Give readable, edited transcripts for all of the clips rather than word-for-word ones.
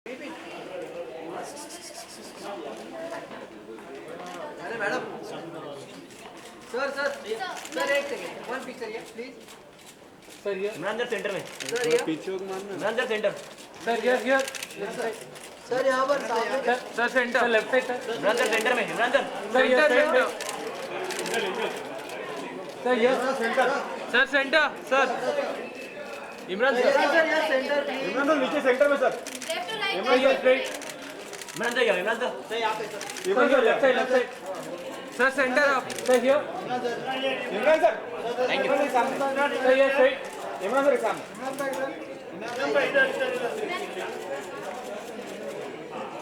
अरे madam sir sir sir एक second one picture ये प्लीज सर ये इमरान सर सेंटर में सर ये पीछे मारना इमरान सर सेंटर सर ये सर यहाँ पर सामने sir centre left side sir Imran sir centre में इमरान सर सर ये सेंटर सर ये sir centre sir Imran sir sir यहाँ सेंटर प्लीज इमरान सर नीचे सेंटर में सर इमरान ये स्ट्रेट इमरान सर यहाँ इमरान सर सर यहाँ पे sir Imran sir left side sir centre up sir ये Imran sir thank you sir ये स्ट्रेट इमरान सर सामने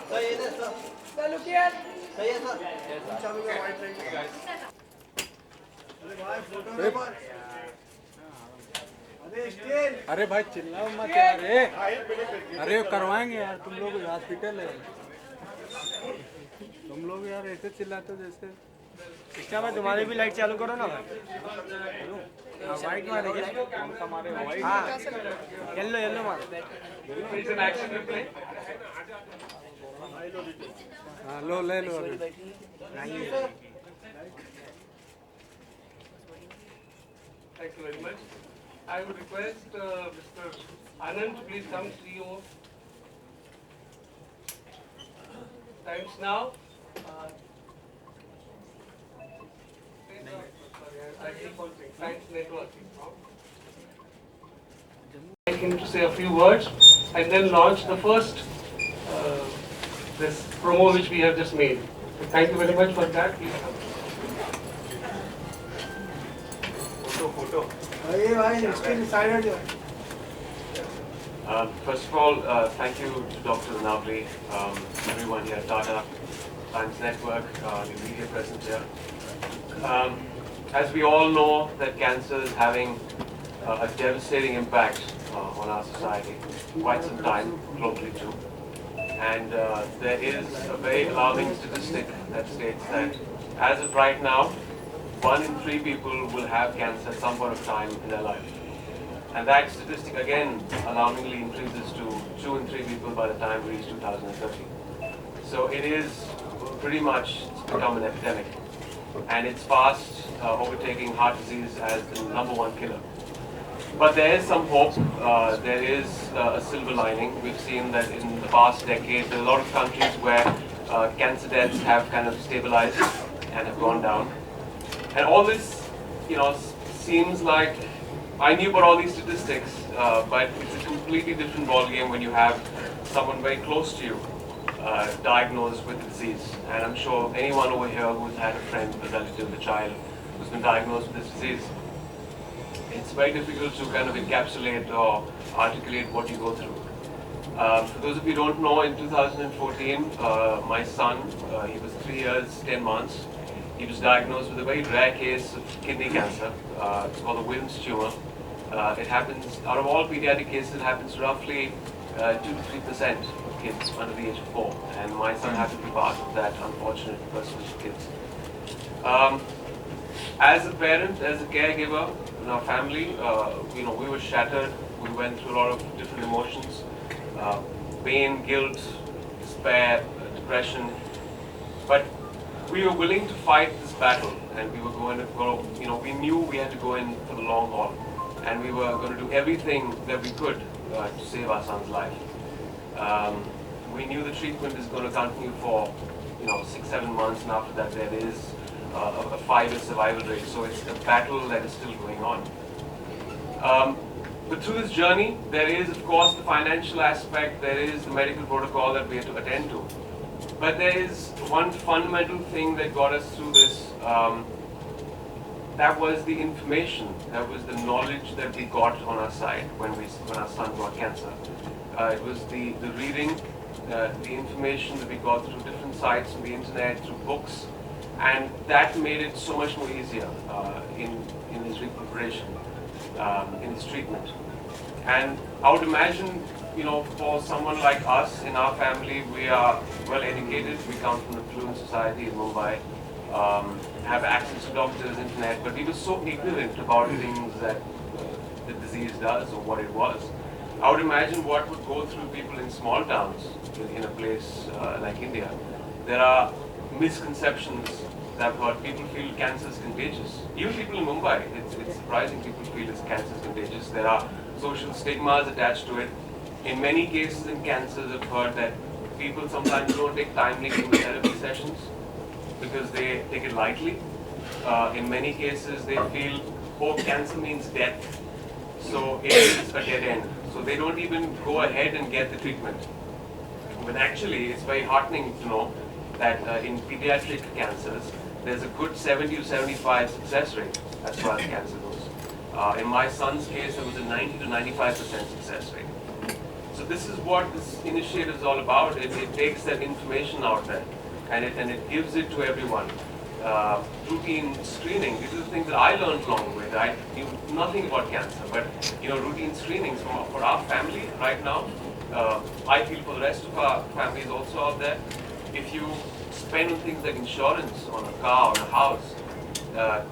सर ये sir sir look here sir ये सर चाबी का वाइट लाइट अरे भाई फोटो ले पर अरे भाई चिल्लाओ मत यार अरे करवाएंगे यार तुम लोग हॉस्पिटल है तुम लोग यार ऐसे चिल्लाते हो जैसे इच्छा में तुम्हारी भी लाइट चालू करो ना वाइट मारेंगे हमारे वाइट हाँ येलो येलो मार हाँ लो ले लो Thank you very much. I would request Mr. Anand to please come, CEO. Thanks now. Thanks Network. I'd like him to say a few words and then launch the first this promo which we have just made. Thank you very much for that. Please come. ये भाई screen side है First of all, thank you to Dr. Navli, everyone here at Tata, Times Network, the media present here. As we all know that cancer is having a devastating impact on our society, quite some time, globally too. And there is a very alarming statistic that states that as of right now, 1 in 3 people will have cancer at some point of time in their life. And that statistic again alarmingly increases to 2 in 3 people by the time we reach 2030. So it is pretty much become an epidemic. And it's fast overtaking heart disease as the #1 killer. But there is some hope, there is a silver lining. We've seen that in the past decade, there are a lot of countries where cancer deaths have kind of stabilized and have gone down. And all this, seems like, I knew about all these statistics, but it's a completely different ballgame when you have someone very close to you diagnosed with the disease. And I'm sure anyone over here who's had a friend, a relative, a child who's been diagnosed with this disease, it's very difficult to kind of encapsulate or articulate what you go through. For those of you who don't know, in 2014, my son, he was 3 years, 10 months. He was diagnosed with a very rare case of kidney cancer. It's called a Wilms tumor. It happens, out of all pediatric cases, it happens roughly 2 to 3% of kids under the age of 4. And my son had to be part of that unfortunate percentage of kids. As a parent, as a caregiver in our family, we were shattered. We went through a lot of different emotions, pain, guilt, despair, depression. But we were willing to fight this battle, and we were going to go, we knew we had to go in for the long haul, and we were going to do everything that we could to save our son's life. We knew the treatment is going to continue for, 6-7 months, and after that there is a 5-year survival rate, so it's a battle that is still going on. But through this journey, there is, of course, the financial aspect, there is the medical protocol that we have to attend to. But there is one fundamental thing that got us through this. That was the information, that was the knowledge that we got on our side when our son got cancer. It was the reading, the information that we got through different sites on the internet, through books, and that made it so much more easier in his recuperation, in his treatment. And I would imagine, for someone like us in our family, we are well educated. We come from the fluent society in Mumbai, have access to doctors, internet, but we were so ignorant about things that the disease does or what it was. I would imagine what would go through people in small towns in a place like India, there are misconceptions that I've heard. People feel cancer is contagious. Even people in Mumbai, it's surprising people feel cancer is contagious. There are social stigmas attached to it. In many cases in cancers, I've heard that people sometimes don't take timely chemotherapy sessions because they take it lightly. In many cases, they feel, oh, cancer means death, so it is a dead end. So they don't even go ahead and get the treatment. But actually, it's very heartening to know that in pediatric cancers, there's a good 70 to 75 success rate as far as cancer goes. In my son's case, there was a 90 to 95% success rate. So this is what this initiative is all about. It takes that information out there and it gives it to everyone. Routine screening, these are the things that I learned along the way. I knew nothing about cancer, but routine screenings for our family right now, I feel for the rest of our families also out there, if you spend on things like insurance on a car, on a house,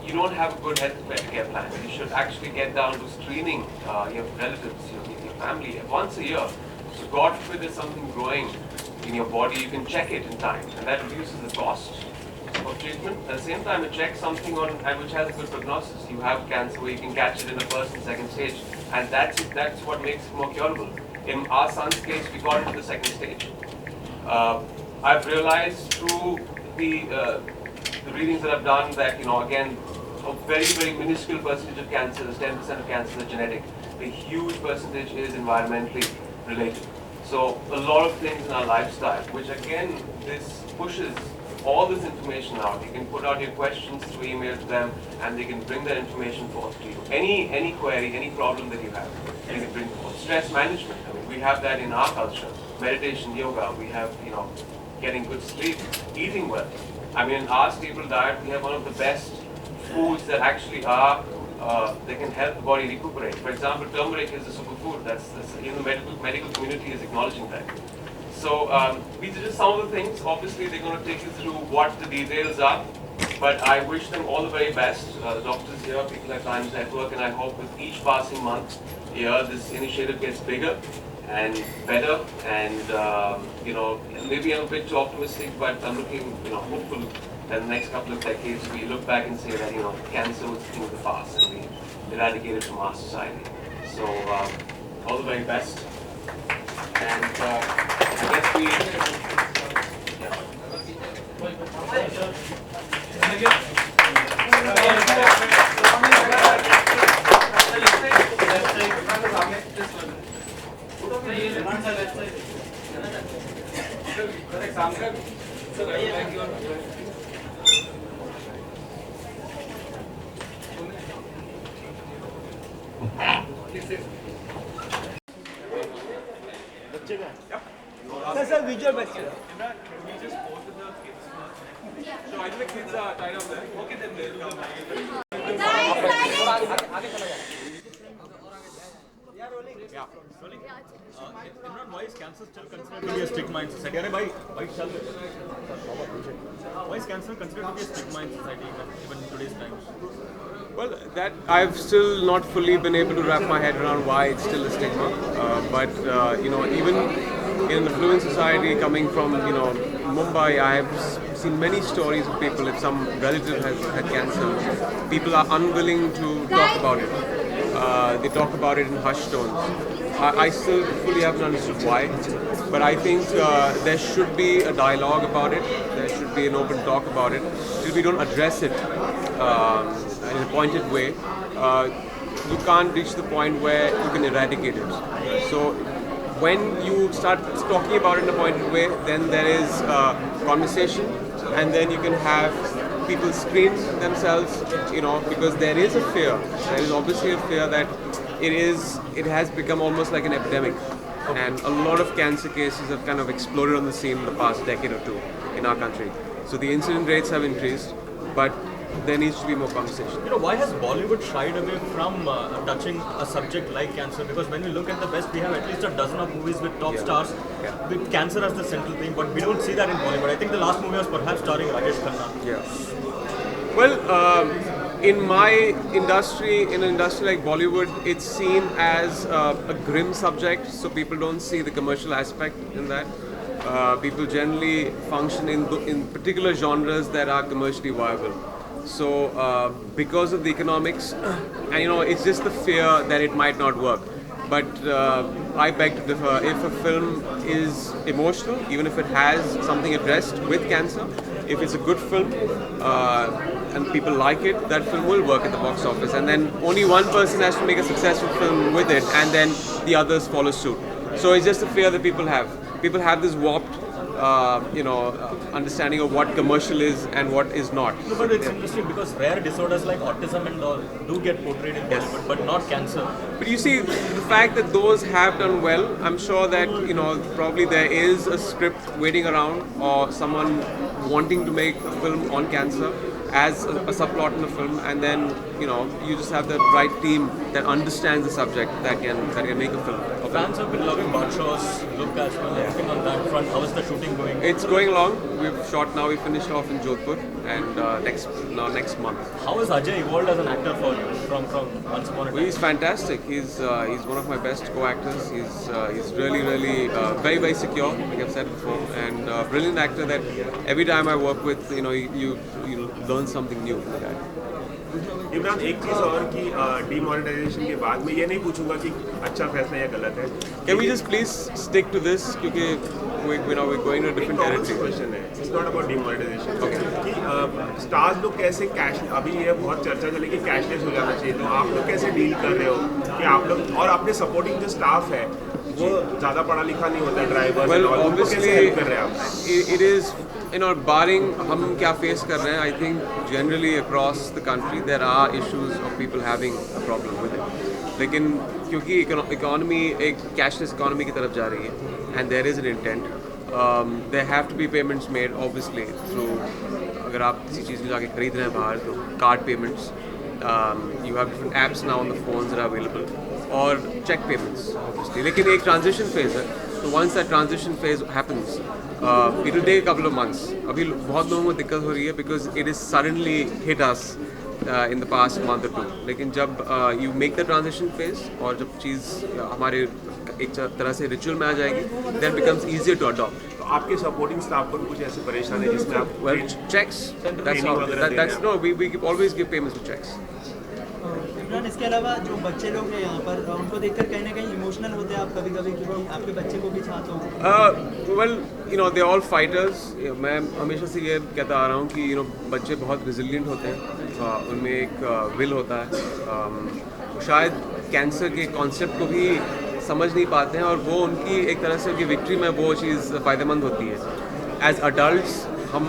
you don't have a good health care plan. You should actually get down to screening your relatives, your family once a year. So God forbid there's something growing in your body, you can check it in time, and that reduces the cost of treatment. At the same time, it checks something on which has a good prognosis. You have cancer where you can catch it in the first and second stage, and that's what makes it more curable. In our son's case, we got it to the second stage. I've realized through the readings that I've done that, again, a very, very minuscule percentage of cancers, 10% of cancers are genetic. A huge percentage is environmentally related. So a lot of things in our lifestyle, which again, this pushes all this information out. You can put out your questions through email to them, and they can bring that information forth to you. Any query, any problem that you have, they can bring forth. Stress management, we have that in our culture. Meditation, yoga, we have, getting good sleep, eating well. In our staple diet, we have one of the best foods that actually are, they can help the body recuperate. For example, turmeric is a superfood. That's even the medical community is acknowledging that. So these are just some of the things. Obviously, they're going to take you through what the details are. But I wish them all the very best. The doctors here, people at Times Network, and I hope with each passing month here, this initiative gets bigger and better. And maybe I'm a bit too optimistic, but I'm looking, hopeful that in the next couple of decades we look back and say that cancer was a thing of the past and we eradicated from our society. So all the very best. And I guess we. Sir, visual best. Emraan, we just posted the kids. So I think the kids are tied up there. Okay, then they'll come. Emraan, why is cancer still considered to be a stigma in society? Why is cancer considered to be a stigma in society even in today's times? Well, that I've still not fully been able to wrap my head around why it's still a stigma. But even in an affluent society coming from Mumbai, I have seen many stories of people. If some relative has had cancer, people are unwilling to talk about it. They talk about it in hushed tones. I still fully haven't understood why, but I think there should be a dialogue about it. There should be an open talk about it. If we don't address it in a pointed way, you can't reach the point where you can eradicate it. So when you start talking about it in a pointed way, then there is conversation, and then you can have people screen themselves, because there is a fear. There is obviously a fear that it has become almost like an epidemic, and a lot of cancer cases have kind of exploded on the scene in the past decade or two in our country. So the incident rates have increased, but there needs to be more conversation. Why has Bollywood shied away from touching a subject like cancer? Because when we look at the West, we have at least a dozen of movies with top stars with cancer as the central theme, but we don't see that in Bollywood. I think the last movie was perhaps starring Rajesh Khanna. Yeah. Well, in my industry, in an industry like Bollywood, it's seen as a grim subject, so people don't see the commercial aspect in that. people generally function in particular genres that are commercially viable. So because of the economics, and it's just the fear that it might not work. But I beg to differ. If a film is emotional, even if it has something addressed with cancer, if it's a good film and people like it, that film will work at the box office. And then only one person has to make a successful film with it, and then the others follow suit. So it's just a fear that people have. People have this warped understanding of what commercial is and what is not. No, but it's interesting because rare disorders like autism and all do get portrayed in Bollywood, but not cancer. But you see, the fact that those have done well, I'm sure that probably there is a script waiting around or someone wanting to make a film on cancer as a subplot in a film, and then you just have the right team that understands the subject that can make a film. Fans have been loving Badshah's look as well. Everything on that front. How is the shooting going? It's going along. We've shot now. We finished off in Jodhpur, and next month. How has Ajay evolved as an actor for you from Once Upon a Time? Well, he's fantastic. He's one of my best co-actors. He's really very very secure, like I've said before, and brilliant actor that every time I work with, you learn something new with that. Imran, एक चीज़ और कि demonetisation के बाद मैं ये नहीं पूछूंगा कि अच्छा फैसला या गलत है. Can we just please stick to this क्योंकि we're going to a different territory. Question है. It's not about demonetization. Okay. कि स्टार्स लोग कैसे कैश, अभी ये बहुत चर्चा चली कि कैशलेस हो जाना चाहिए, तो आप लोग कैसे डील कर रहे हो कि आप लोग और अपने सपोर्टिंग जो स्टाफ है वो ज़्यादा पढ़ा लिखा नहीं होता, ड्राइवर Well, उनको obviously, कैसे हेल्प कर रहे हैं आप? it is, barring हम क्या फेस कर रहे हैं, I think generally across the country there are issues of people having a problem with it. लेकिन क्योंकि economy एक cashless economy की तरफ जा रही है, and there is an intent, there have to be payments made obviously through, अगर आप किसी चीज़ को जाके खरीद रहे हैं बाहर तो card payments, you have different apps now on the phones that are available, और check payments obviously. लेकिन एक transition phase है, so once that transition phase happens, it will take a couple of months. अभी बहुत लोगों को दिक्कत हो रही है because it is suddenly hit us in the past month or two. लेकिन जब you make the transition phase और जब चीज़ हमारे एक तरह से रिचुअल में आ जाएगी, then it becomes easier to adopt. तो आपके सपोर्टिंग स्टाफ पर कुछ ऐसे परेशानी है जिसमें आप Well, checks. That's no. We always give payments with checks. Imran, इसके अलावा जो बच्चे लोग हैं यहाँ पर, उनको देखकर कहीं ना कहीं इमोशनल होते हैं आप कभी-कभी, क्योंकि आपके बच्चे को भी चाहते हो? Well, they're all fighters. मैं हमेशा से ये कहता आ रहा हूँ कि बच्चे बहुत resilient होते हैं, उनमें एक will होता है, शायद कैंसर के कॉन्सेप्ट को भी समझ नहीं पाते हैं, और वो उनकी एक तरह से उनकी विक्ट्री में वो चीज़ फ़ायदेमंद होती है. एज अडल्ट्स हम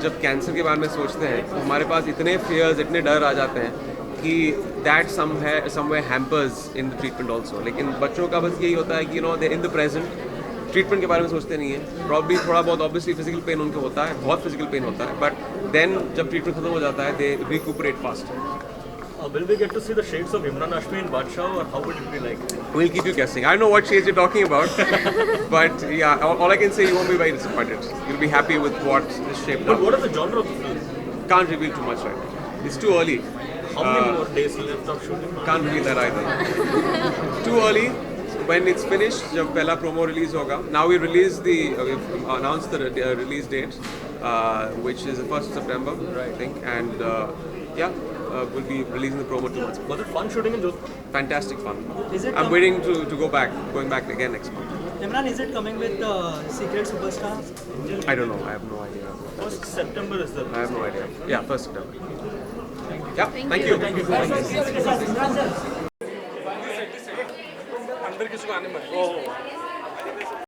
जब कैंसर के बारे में सोचते हैं तो हमारे पास इतने फियर्स, इतने डर आ जाते हैं कि that somewhere hampers in the treatment also. लेकिन बच्चों का बस यही होता है कि दे इन द प्रेजेंट, ट्रीटमेंट के बारे में सोचते नहीं है. प्रॉब्ली थोड़ा बहुत ऑब्वियसली फिजिकल पेन उनको होता है, बहुत फिजिकल पेन होता है, बट देन जब ट्रीटमेंट खत्म हो जाता है दे recuperate fast. Will we get to see the shades of Emraan, Hashmi and Badshah, or how would it be like? We'll keep you guessing. I don't know what shades you're talking about, but yeah, all I can say, you won't be very disappointed. You'll be happy with what is shaped But up. what is the genre of the film? Can't reveal too much right now. It's too early. How many more days left of shooting? Can't reveal that either. Too early. When it's finished, जब पहला promo release होगा. Now we we've announced the release date, which is the 1st of September, I think, and we'll be releasing the promo 2 months. Was it fun shooting in Jodhpur? Fantastic fun. Is it I'm waiting to going back again next month. Emraan, is it coming with Secret Superstar? I don't know. I have no idea. 1st September is the. I have no idea. Yeah, 1st September. Yeah, thank you. Thank you.